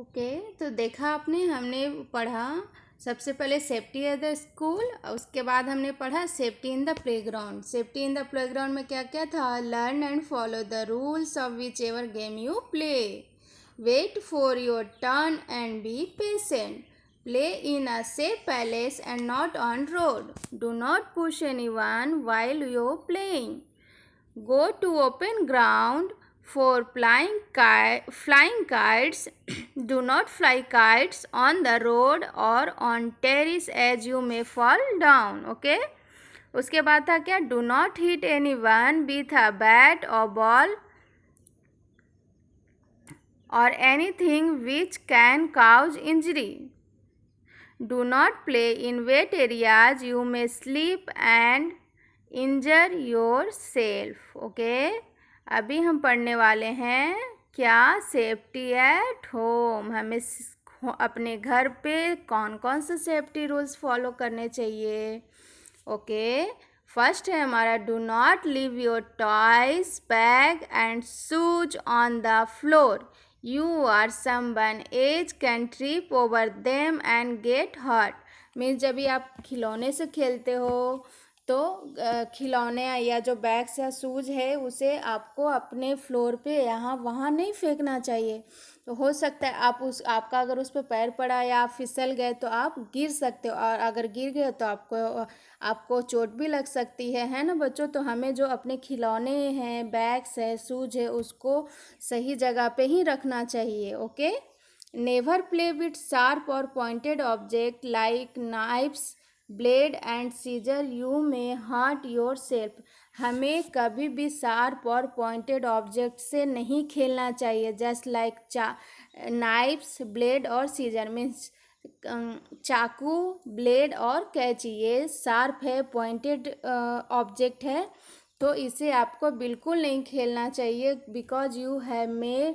Okay. तो देखा आपने, हमने पढ़ा सबसे पहले सेफ्टी एट द स्कूल, उसके बाद हमने पढ़ा safety in the playground. Safety in the playground में क्या क्या था? Learn and follow the rules of whichever game you play, wait for your turn and be patient, play in a safe place and not on road, do not push anyone while you playing, go to open ground for flying kites. Do not fly kites on the road or on terrace as you may fall down. Okay. उसके बाद था क्या? Do not hit anyone with a bat or ball or anything which can cause injury. Do not play in wet areas. You may slip and injure yourself. Okay, अभी हम पढ़ने वाले हैं क्या? Safety at home. हमें अपने घर पे कौन कौन से सेफ्टी रूल्स फॉलो करने चाहिए? ओके, फर्स्ट है हमारा do not leave your toys bag and shoes on the floor, you or someone else can trip over them and get hurt. Means जब भी आप खिलौने से खेलते हो तो खिलौने या जो बैग्स या शूज है उसे आपको अपने फ्लोर पे यहाँ वहाँ नहीं फेंकना चाहिए। तो हो सकता है आपका अगर उस पर पैर पड़ा या आप फिसल गए तो आप गिर सकते हो, और अगर गिर गए तो आपको चोट भी लग सकती है ना बच्चों। तो हमें जो अपने खिलौने हैं, बैग्स है, शूज है, उसको सही जगह पे ही रखना चाहिए। Okay. Never play with sharp और pointed object like knives, blade and scissor, you may hurt your self. हमें कभी भी शार्प और पॉइंटेड ऑब्जेक्ट से नहीं खेलना चाहिए। जस्ट लाइक नाइफ्स, ब्लेड और सीजर मीन्स चाकू, ब्लेड और कैंची, ये शार्प है, पॉइंटेड ऑब्जेक्ट है, तो इसे आपको बिल्कुल नहीं खेलना चाहिए। Because you have may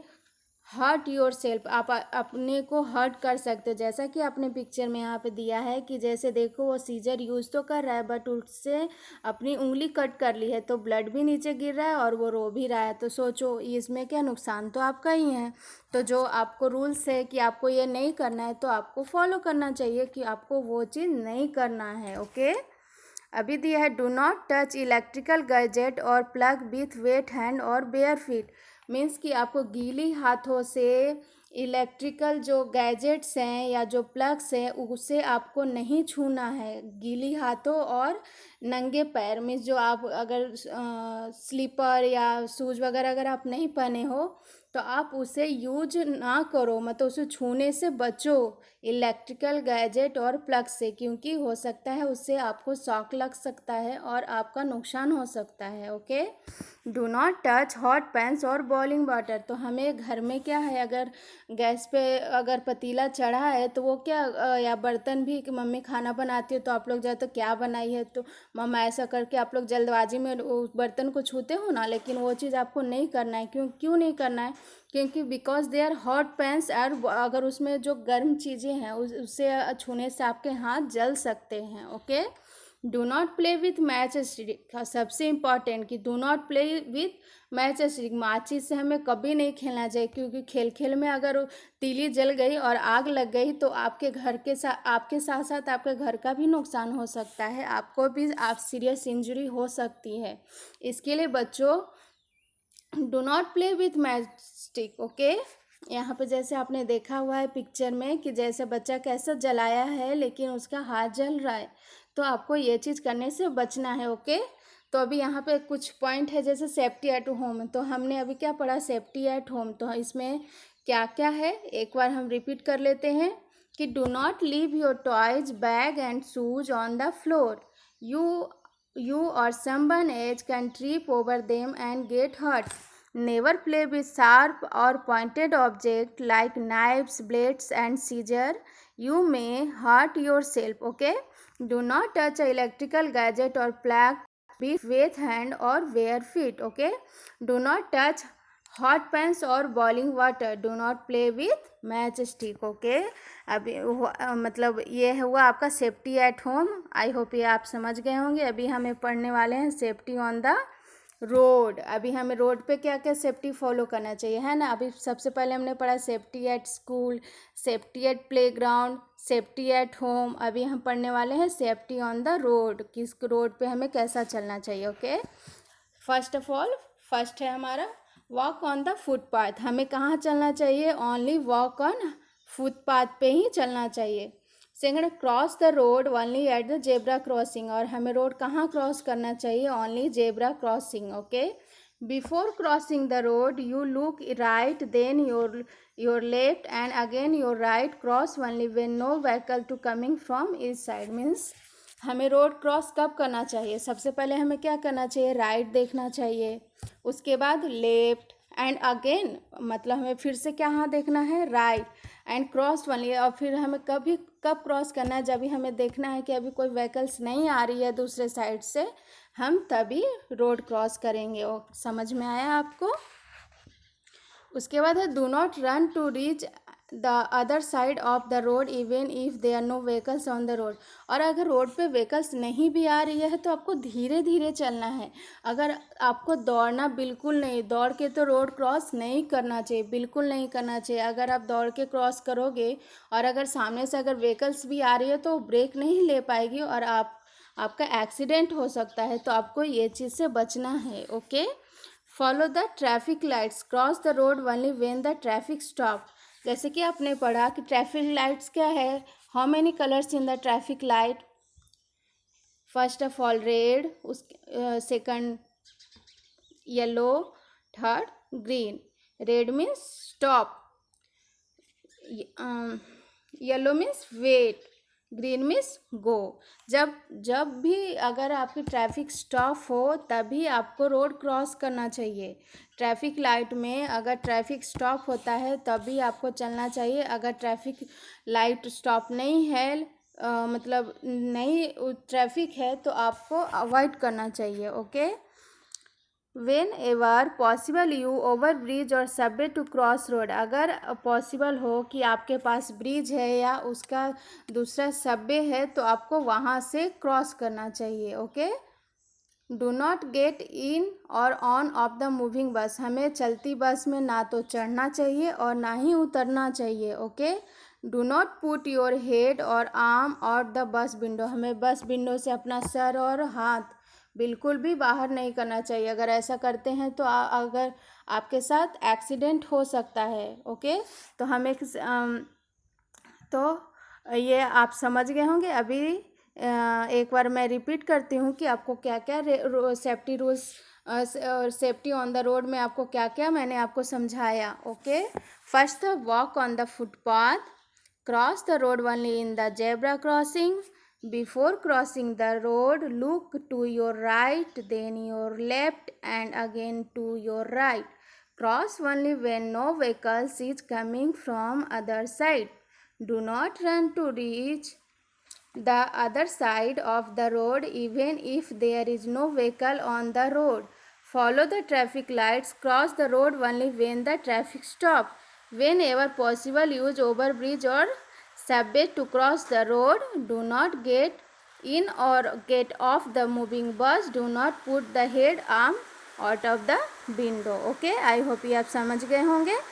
hurt your self, आप अपने को हर्ट कर सकते हो। जैसा कि आपने पिक्चर में यहाँ पे दिया है कि जैसे देखो वो सीजर यूज़ तो कर रहा है बट उससे अपनी उंगली कट कर ली है, तो ब्लड भी नीचे गिर रहा है और वो रो भी रहा है। तो सोचो इसमें क्या नुकसान तो आपका ही है। तो जो आपको रूल्स है कि आपको ये नहीं करना है तो आपको फॉलो करना चाहिए कि आपको वो चीज़ नहीं करना है। ओके। अभी दिया है do not touch electrical gadget और प्लग विथ वेट हैंड और बेयर फीट। मीन्स कि आपको गीली हाथों से इलेक्ट्रिकल जो गैजेट्स हैं या जो प्लग्स हैं उसे आपको नहीं छूना है गीली हाथों और नंगे पैर। मीन्स जो आप अगर स्लीपर या शूज वगैरह अगर आप नहीं पहने हो तो आप उसे यूज ना करो, मतलब उसे छूने से बचो इलेक्ट्रिकल गैजेट और प्लग से, क्योंकि हो सकता है उससे आपको शॉक लग सकता है और आपका नुकसान हो सकता है। Okay. Do not touch hot pans और बॉइलिंग वाटर। तो हमें घर में क्या है, अगर गैस पे अगर पतीला चढ़ा है तो वो क्या या बर्तन भी कि मम्मी खाना बनाती हो तो आप लोग जाए तो क्या बनाई है, तो मम्मा ऐसा करके आप लोग जल्दबाजी में उस बर्तन को छूते हो ना, लेकिन वो चीज़ आपको नहीं करना है। क्यों नहीं करना है? क्योंकि because they are hot pans, और अगर उसमें जो गर्म चीज़ें हैं उससे छूने से आपके हाथ जल सकते हैं। Okay. Do not play with match stick. सबसे इम्पॉर्टेंट कि do not play with match stick. माचिस से हमें कभी नहीं खेलना चाहिए, क्योंकि खेल में अगर तीली जल गई और आग लग गई तो आपके साथ साथ आपके घर का भी नुकसान हो सकता है, आपको भी सीरियस इंजरी हो सकती है। इसके लिए बच्चों do not play with match stick. Okay. यहाँ पे जैसे आपने देखा हुआ है पिक्चर में कि जैसे बच्चा कैसा जलाया है लेकिन उसका हाथ जल रहा है, तो आपको ये चीज़ करने से बचना है। ओके। तो अभी यहाँ पे कुछ पॉइंट है जैसे सेफ्टी एट होम। तो हमने अभी क्या पढ़ा? Safety at home. तो इसमें क्या क्या है एक बार हम रिपीट कर लेते हैं कि do not leave your toys, bag and shoes on the floor, you or someone else can trip over them and get hurt. Never play with sharp or pointed objects like knives, blades and scissors, you may hurt yourself. Okay. Do not touch an electrical gadget or plug with hand or bare feet. Okay. Do not touch hot pans और boiling water. Do not play with match stick. Okay. अभी मतलब ये हुआ आपका safety at home. I hope ये आप समझ गए होंगे। अभी हमें पढ़ने वाले हैं सेफ्टी ऑन द रोड, अभी हमें रोड पे क्या क्या सेफ्टी फॉलो करना चाहिए, है ना। अभी सबसे पहले हमने पढ़ा safety at school, safety eight playground, safety at home. अभी हम पढ़ने वाले हैं सेफ्टी ऑन द रोड, किस रोड पे हमें कैसा चलना चाहिए। Okay, first of all, first है हमारा वॉक ऑन द फुटपाथ। हमें कहाँ चलना चाहिए? ओनली वॉक ऑन फुटपाथ पे ही चलना चाहिए। Second, cross the road only at the zebra crossing, और हमें रोड कहाँ क्रॉस करना चाहिए? Only zebra crossing. Okay, before crossing the road you look right, then your left and again your right, cross only when no vehicle to coming from each side. Means हमें road cross कब करना चाहिए? सबसे पहले हमें क्या करना चाहिए? राइट देखना चाहिए, उसके बाद लेफ्ट एंड अगेन, मतलब हमें फिर से क्या हाँ देखना है? राइट एंड क्रॉस वाली। और फिर हमें कब क्रॉस करना है? जब भी हमें देखना है कि अभी कोई व्हीकल्स नहीं आ रही है दूसरे साइड से, हम तभी रोड क्रॉस करेंगे। ओ, समझ में आया आपको? उसके बाद है do not run to reach the other side of the road even if there no vehicles on the road. और अगर रोड पे व्हीकल्स नहीं भी आ रही है तो आपको धीरे धीरे चलना है। अगर आपको दौड़ना बिल्कुल नहीं, दौड़ के तो रोड क्रॉस नहीं करना चाहिए, बिल्कुल नहीं करना चाहिए। अगर आप दौड़ के क्रॉस करोगे और अगर सामने से अगर व्हीकल्स भी आ रही है तो ब्रेक नहीं ले पाएगी और आपका एक्सीडेंट हो सकता है। तो आपको ये चीज़ से बचना है। Okay, follow the traffic lights, cross the road only when the traffic stop. जैसे कि आपने पढ़ा कि ट्रैफिक लाइट्स क्या है? How many colours in the traffic light? First of all red, उस second yellow, third green. Red means stop, yellow means wait, green means go. जब भी अगर आपकी ट्रैफिक स्टॉप हो तभी आपको रोड क्रॉस करना चाहिए। ट्रैफिक लाइट में अगर ट्रैफिक स्टॉप होता है तभी आपको चलना चाहिए। अगर ट्रैफिक लाइट स्टॉप नहीं है, मतलब नहीं ट्रैफिक है, तो आपको अवॉइड करना चाहिए। Okay, when ever possible you over bridge और सबवे टू क्रॉस रोड। अगर पॉसिबल हो कि आपके पास ब्रिज है या उसका दूसरा सबवे है तो आपको वहाँ से क्रॉस करना चाहिए। Okay, do not get in और ऑन ऑफ द मूविंग बस। हमें चलती बस में ना तो चढ़ना चाहिए और ना ही उतरना चाहिए। Okay, do not put your head और arm out the bus window. हमें बस विंडो से अपना सर और हाथ बिल्कुल भी बाहर नहीं करना चाहिए। अगर ऐसा करते हैं तो अगर आपके साथ एक्सीडेंट हो सकता है। ओके, तो हमें तो ये आप समझ गए होंगे। अभी एक बार मैं रिपीट करती हूँ कि आपको क्या क्या सेफ्टी रूल्स और सेफ्टी ऑन द रोड में आपको क्या क्या मैंने आपको समझाया। Okay, first the walk on the footpath, cross the road only in the zebra crossing, before crossing the road look to your right then your left and again to your right, cross only when no vehicles is coming from other side, do not run to reach the other side of the road even if there is no vehicle on the road, follow the traffic lights, cross the road only when the traffic stop, whenever possible use overbridge or subway to cross the road, do not get in or get off the moving bus, do not put the head arm out of the window. Okay, I hope ये आप समझ गए होंगे।